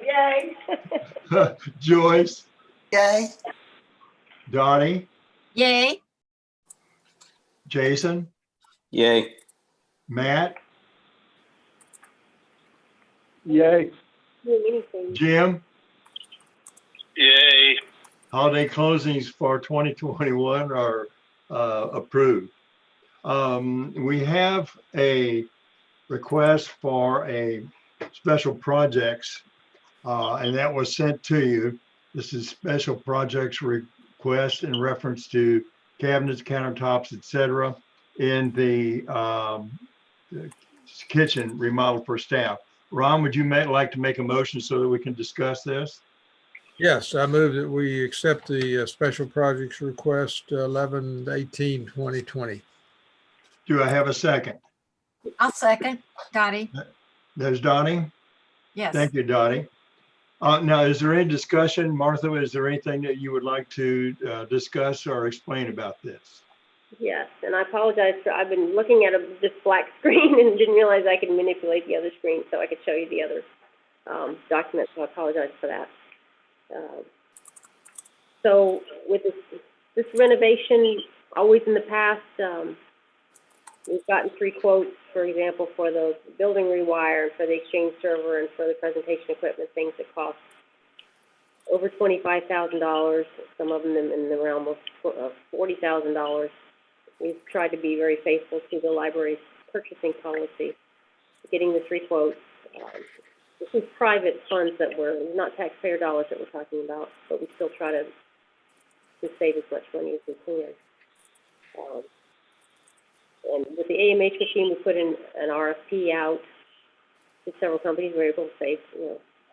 Yay. Joyce? Yay. Donnie? Yay. Jason? Yay. Matt? Yay. Jim? Yay. Holiday closings for 2021 are approved. We have a request for a special projects, and that was sent to you. This is special projects request in reference to cabinets, countertops, etc., in the kitchen remodel for staff. Ron, would you like to make a motion so that we can discuss this? Yes, I move that we accept the special projects request 11/18/2020. Do I have a second? I'll second. Dottie. There's Donnie. Yes. Thank you, Dottie. Now, is there any discussion? Martha, is there anything that you would like to discuss or explain about this? Yes, and I apologize for, I've been looking at this black screen and didn't realize I could manipulate the other screen so I could show you the other documents, so I apologize for that. So with this renovation, always in the past, we've gotten 3 quotes, for example, for the building rewire, for the exchange server, and for the presentation equipment, things that cost over $25,000, some of them in the realm of $40,000. We've tried to be very faithful to the library's purchasing policy, getting the 3 quotes. This is private funds that were not taxpayer dollars that we're talking about, but we still try to save as much money as we can. And with the AMH machine, we put in an RFP out to several companies. We were able to save,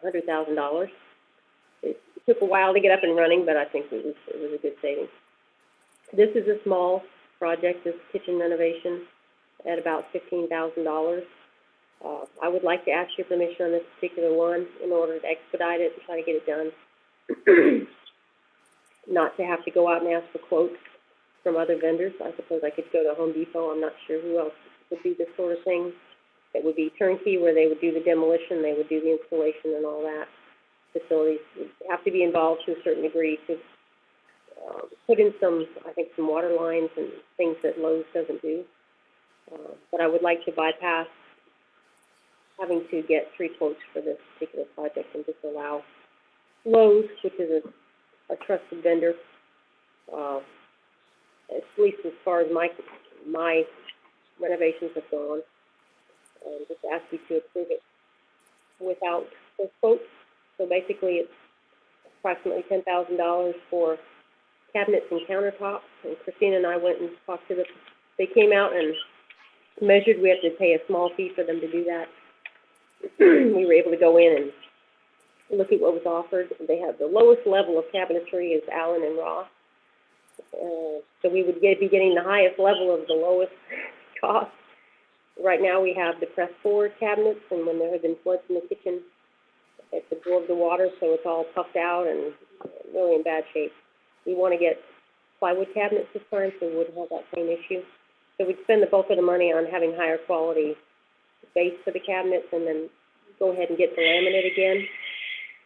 $100,000. It took a while to get up and running, but I think it was a good saving. This is a small project, this kitchen renovation, at about $15,000. I would like to ask your permission on this particular one in order to expedite it and try to get it done. Not to have to go out and ask for quotes from other vendors. I suppose I could go to Home Depot. I'm not sure who else would do this sort of thing. It would be turnkey, where they would do the demolition, they would do the installation and all that. Facilities would have to be involved to a certain degree to put in some water lines and things that Lowe's doesn't do. But I would like to bypass having to get 3 quotes for this particular project and just allow Lowe's, which is a trusted vendor, at least as far as my renovations have gone, just ask you to approve it without those quotes. So basically, it's approximately $10,000 for cabinets and countertops. And Christina and I went and talked to they came out and measured. We have to pay a small fee for them to do that. We were able to go in and look at what was offered. They have the lowest level of cabinetry is Allen and Ross. So we would be getting the highest level of the lowest cost. Right now we have the press board cabinets, and when there have been floods in the kitchen, it's absorbed the water, so it's all puffed out and really in bad shape. We want to get plywood cabinets this time, so we wouldn't have that same issue. So we'd spend the bulk of the money on having higher quality base for the cabinets, and then go ahead and get the laminate again,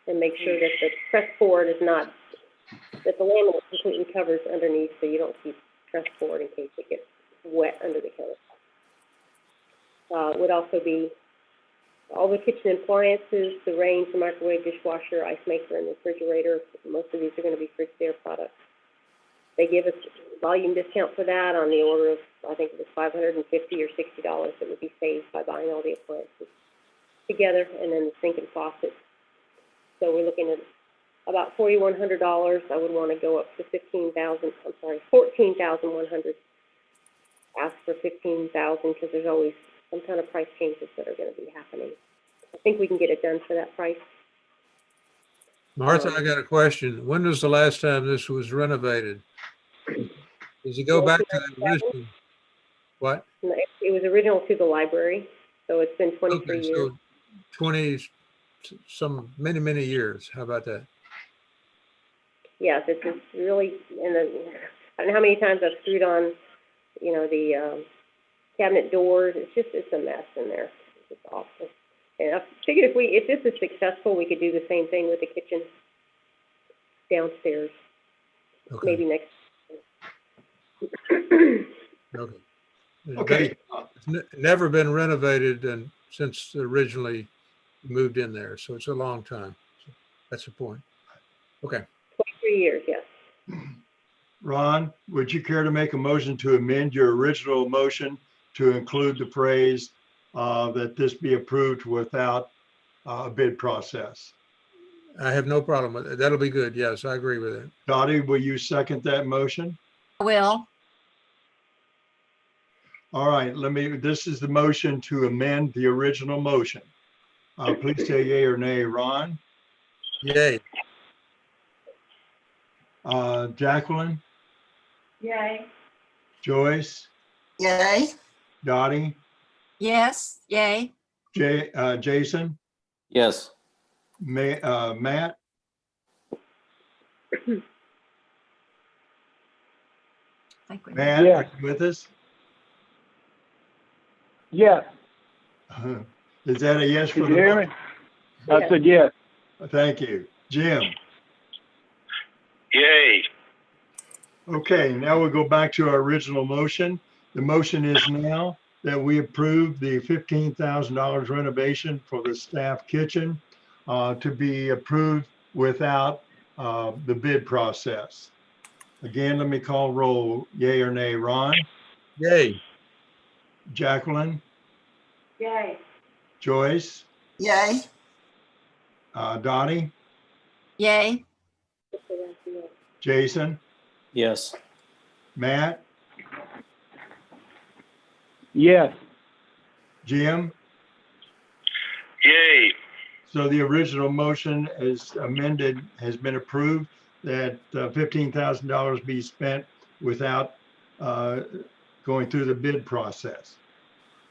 and make sure that the press board is not, that the laminate completely covers underneath, so you don't see press board in case it gets wet under the countertop. Would also be all the kitchen appliances, the range, the microwave, dishwasher, ice maker, and refrigerator. Most of these are going to be Frigidaire products. They give us volume discount for that on the order of, I think it was $550 or $60 that would be saved by buying all the appliances together, and then the sink and faucet. So we're looking at about $4,100. I would want to go up to $14,100. Ask for $15,000 because there's always some kind of price changes that are going to be happening. I think we can get it done for that price. Martha, I got a question. When was the last time this was renovated? Does it go back to the original? What? It was original to the library, so it's been 23 years. So 20, many, many years. How about that? Yes, it's really, and I don't know how many times I've screwed on, the cabinet doors. It's a mess in there. It's awful. And I figured if this is successful, we could do the same thing with the kitchen downstairs. Okay. Maybe next. Okay. Okay. It's never been renovated since originally moved in there, so it's a long time. So that's the point. Okay. 23 years, yes. Ron, would you care to make a motion to amend your original motion to include the phrase that this be approved without a bid process? I have no problem with it. That'll be good. Yes, I agree with it. Dottie, will you second that motion? I will. All right, this is the motion to amend the original motion. Please say yay or nay. Ron? Yay. Jacqueline? Yay. Joyce? Yay. Dottie? Yes, yay. Jason? Yes. Matt? I think we Matt, Yeah. are you with us? Yes. Is that a yes for Can the you hear vote? me? I said yes. Thank you. Jim? Yay. Okay, now we'll go back to our original motion. The motion is now that we approve the $15,000 renovation for the staff kitchen to be approved without the bid process. Again, let me call roll. Yay or nay. Ron? Yay. Jacqueline? Yay. Joyce? Yay. Dottie? Yay. Jason? Yes. Matt? Yes. Jim? Yay. So the original motion as amended has been approved, that $15,000 be spent without going through the bid process.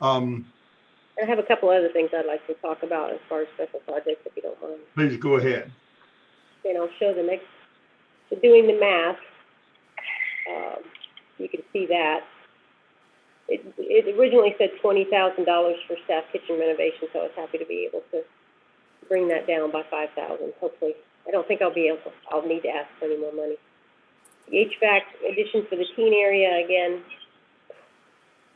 I have a couple other things I'd like to talk about as far as special projects, if you don't mind. Please go ahead. And I'll show the next, so doing the math, you can see that. It originally said $20,000 for staff kitchen renovation, so I was happy to be able to bring that down by $5,000, hopefully. I don't think I'll need to ask for any more money. The HVAC addition for the teen area, again,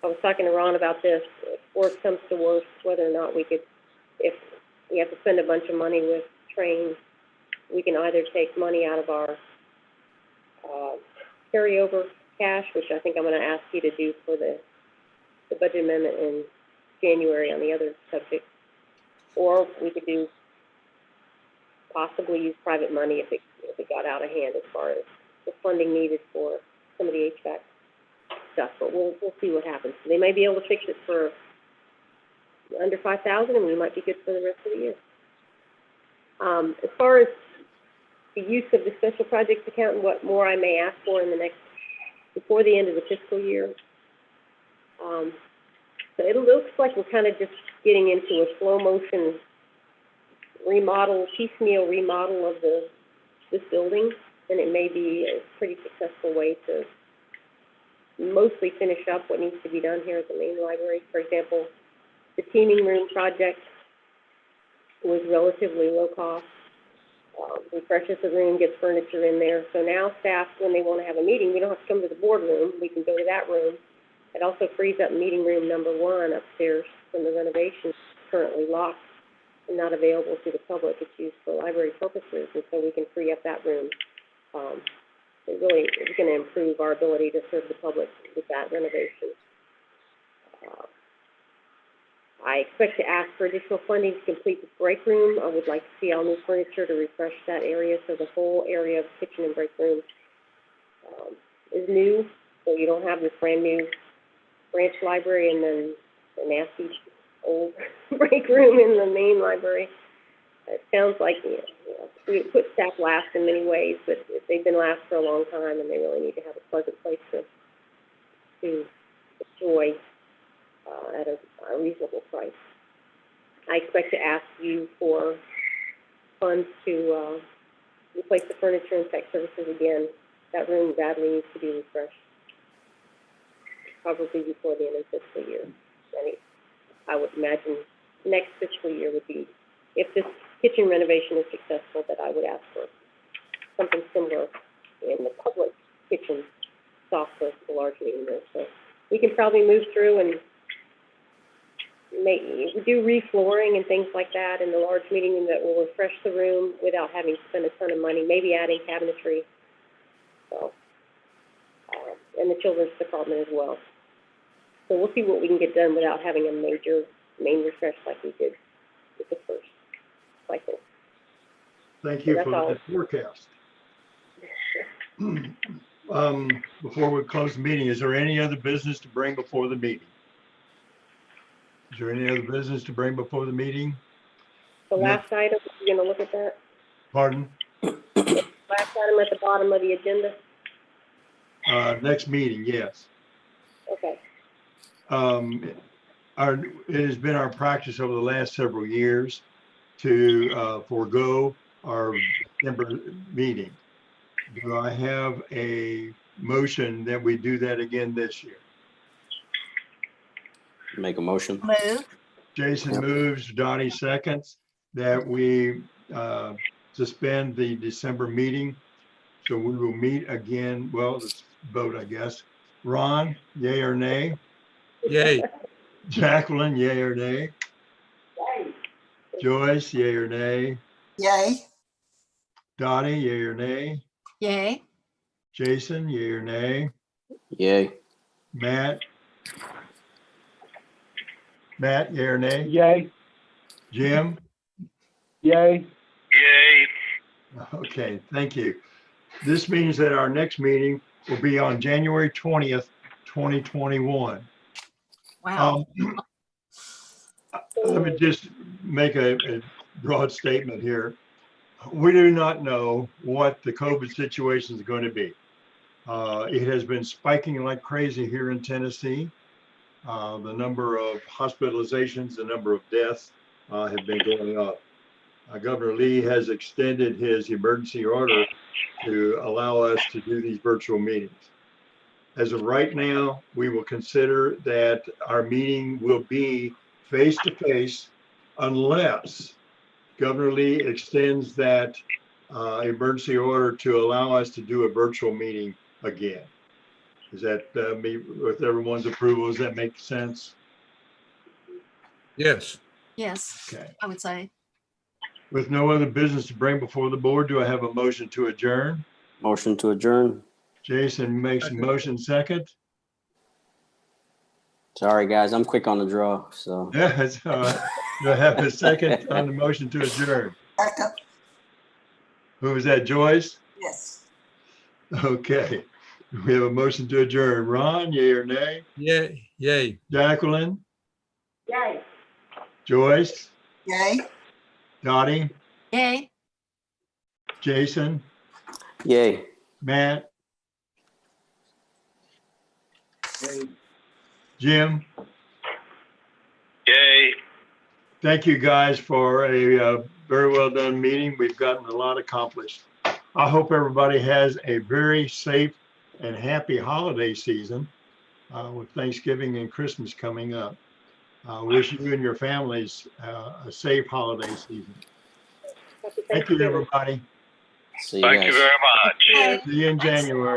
I was talking to Ron about this. If worse comes to worse, whether or not we could if we have to spend a bunch of money with trains, we can either take money out of our carryover cash, which I think I'm going to ask you to do for the budget amendment in January on the other subject, or we could do possibly use private money if it got out of hand as far as the funding needed for some of the HVAC stuff. But we'll see what happens. They may be able to fix it for under $5,000, and we might be good for the rest of the year. As far as the use of the special projects account and what more I may ask for in the next, before the end of the fiscal year. So it looks like we're kind of just getting into a slow motion piecemeal remodel of this building, and it may be a pretty successful way to mostly finish up what needs to be done here at the main library. For example, the teaming room project was relatively low cost. Refreshes the room, gets furniture in there. So now staff, when they want to have a meeting, we don't have to come to the boardroom. We can go to that room. It also frees up meeting room number 1 upstairs from the renovation, currently locked and not available to the public. It's used for library purposes, and so we can free up that room. It really is going to improve our ability to serve the public with that renovation. I expect to ask for additional funding to complete the break room. I would like to see all new furniture to refresh that area, so the whole area of the kitchen and break room is new, so you don't have this brand new branch library and then the nasty old break room in the main library. It sounds like we put staff last in many ways, but they've been last for a long time, and they really need to have a pleasant place to enjoy at a reasonable price. I expect to ask you for funds to replace the furniture and tech services again. That room badly needs to be refreshed, probably before the end of the fiscal year. And I would imagine next fiscal year would be, if this kitchen renovation is successful, that I would ask for something similar in the public kitchen software for the large meeting room. So we can probably move through and we do reflooring and things like that in the large meeting room that will refresh the room without having to spend a ton of money, maybe adding cabinetry. So, and the children's department as well. So we'll see what we can get done without having a major main refresh like we did with the first cycle. Thank you for the forecast. Before we close the meeting, is there any other business to bring before the meeting? Is there any other business to bring before the meeting? The last item, you're going to look at that? Pardon? Last item at the bottom of the agenda? Next meeting, yes. Okay. It has been our practice over the last several years to forego our December meeting. Do I have a motion that we do that again this year? Make a motion. Move. Jason moves, Donnie seconds, that we suspend the December meeting. So we will meet again. Well, let's vote, I guess. Ron, yay or nay? Yay. Jacqueline, yay or nay? Yay. Joyce, yay or nay? Yay. Dottie, yay or nay? Yay. Jason, yay or nay? Yay. Matt, yay or nay? Yay. Jim? Yay. Yay. Okay, thank you. This means that our next meeting will be on January 20th, 2021. Wow. Let me just make a broad statement here. We do not know what the COVID situation is going to be. It has been spiking like crazy here in Tennessee. The number of hospitalizations, the number of deaths have been going up. Governor Lee has extended his emergency order to allow us to do these virtual meetings. As of right now, we will consider that our meeting will be face-to-face unless Governor Lee extends that emergency order to allow us to do a virtual meeting again. Does that meet with everyone's approval? Does that make sense? Yes. Yes, Okay. I would say. With no other business to bring before the board, do I have a motion to adjourn? Motion to adjourn. Jason makes a motion second. Sorry, guys, I'm quick on the draw, so. Yeah, that's all right. Do I have a second on the motion to adjourn? Second. Who was that, Joyce? Yes. Okay. We have a motion to adjourn. Ron, yea or nay? Yay, yay. Jacqueline? Yay. Joyce? Yay. Dottie? Yay. Jason? Yay. Matt? Jim? Yay. Thank you guys for a very well done meeting. We've gotten a lot accomplished. I hope everybody has a very safe and happy holiday season with Thanksgiving and Christmas coming up. Wish you and your families a safe holiday season. Happy Thank you, Thanksgiving. everybody. See you Thank guys. you very much. Yay. See you in January.